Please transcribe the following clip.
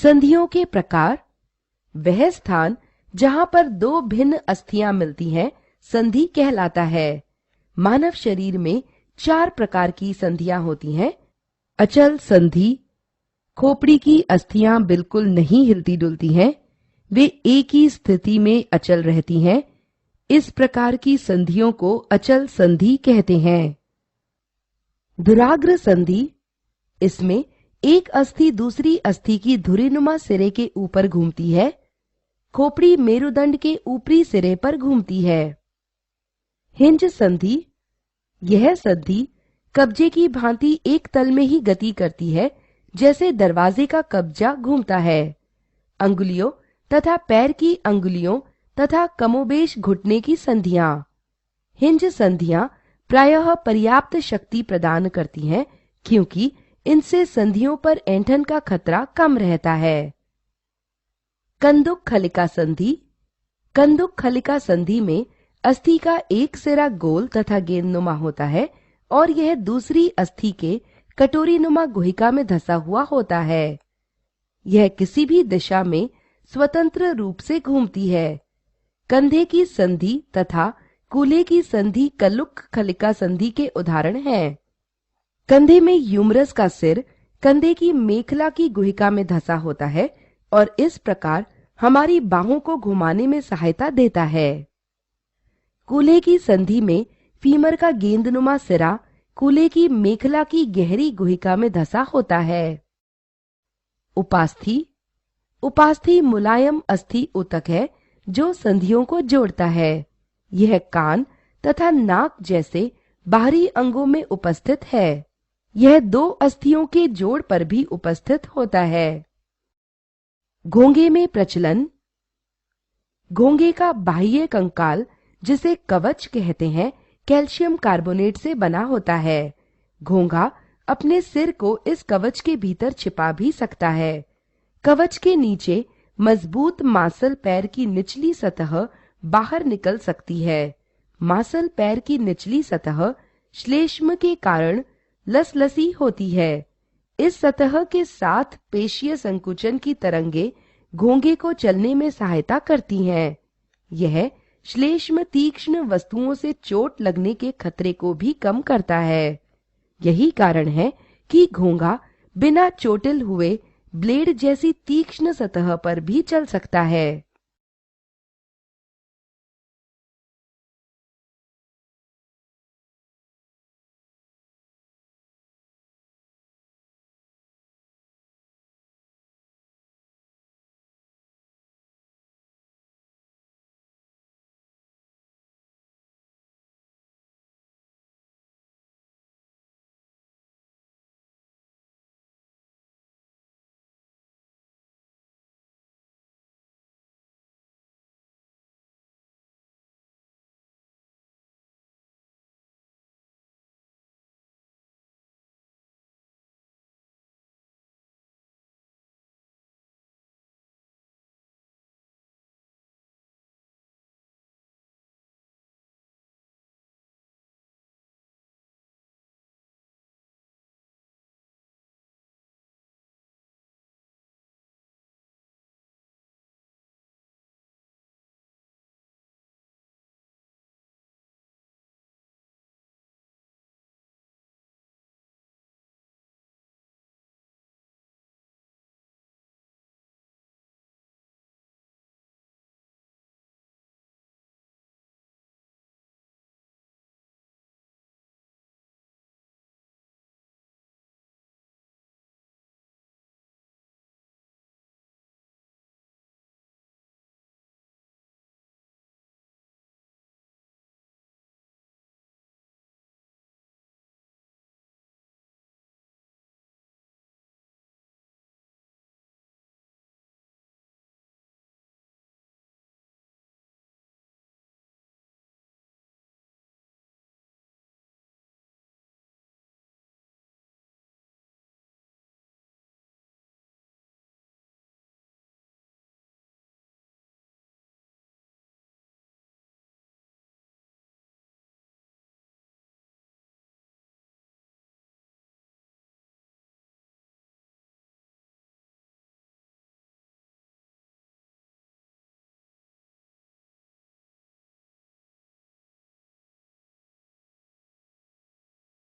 संधियों के प्रकार। वह स्थान जहां पर दो भिन्न अस्थियां मिलती हैं संधि कहलाता है। मानव शरीर में 4 प्रकार की संधियां होती हैं। अचल संधि, खोपड़ी की अस्थियां बिल्कुल नहीं हिलती डुलती हैं, वे एक ही स्थिति में अचल रहती हैं। इस प्रकार की संधियों को अचल संधि कहते हैं। धुराग्र संधि, इसमें एक अस्थि दूसरी अस्थि की धुरीनुमा सिरे के ऊपर घूमती है। खोपड़ी मेरुदंड के ऊपरी सिरे पर घूमती है। हिंज संधि, यह संधि कब्जे की भांति एक तल में ही गति करती है, जैसे दरवाजे का कब्जा घूमता है। अंगुलियों तथा पैर की अंगुलियों तथा कमोबेश घुटने की संधियां। हिंज संधियां प्रायः पर्याप्त शक्ति प्रदान करती हैं, क्योंकि इनसे संधियों पर ऐंठन का खतरा कम रहता है। कंदुक खलिका संधि, कंदुक खलिका संधि में अस्थि का एक सिरा गोल तथा गेंदनुमा होता है और यह दूसरी अस्थि के कटोरीनुमा गुहिका में धंसा हुआ होता है। यह किसी भी दिशा में स्वतंत्र रूप से घूमती है। कंधे की संधि तथा कूल्हे की संधि कलुक खलिका संधि के उदाहरण हैं। कंधे में यूमरस का सिर कंधे की मेखला की गुहिका में धंसा होता है और इस प्रकार हमारी बाहों को घुमाने में सहायता देता है। कूल्हे की संधि में फीमर का गेंदनुमा सिरा कूल्हे की मेखला की गहरी गुहिका में धंसा होता है। उपास्थि, उपास्थि मुलायम अस्थि ऊतक है जो संधियों को जोड़ता है। यह कान तथा नाक जैसे बाहरी अंगों में उपस्थित है। यह 2 अस्थियों के जोड़ पर भी उपस्थित होता है। घोंघे में प्रचलन, घोंघे का बाह्य कंकाल जिसे कवच कहते हैं कैल्शियम कार्बोनेट से बना होता है। घोंघा अपने सिर को इस कवच के भीतर छिपा भी सकता है। कवच के नीचे मजबूत मांसल पैर की निचली सतह बाहर निकल सकती है। मांसल पैर की निचली सतह श्लेष्म के कारण लसलसी होती है। इस सतह के साथ पेशीय संकुचन की तरंगे घोंघे को चलने में सहायता करती हैं। यह श्लेष्म तीक्ष्ण वस्तुओं से चोट लगने के खतरे को भी कम करता है। यही कारण है कि घोंघा बिना चोटिल हुए ब्लेड जैसी तीक्ष्ण सतह पर भी चल सकता है।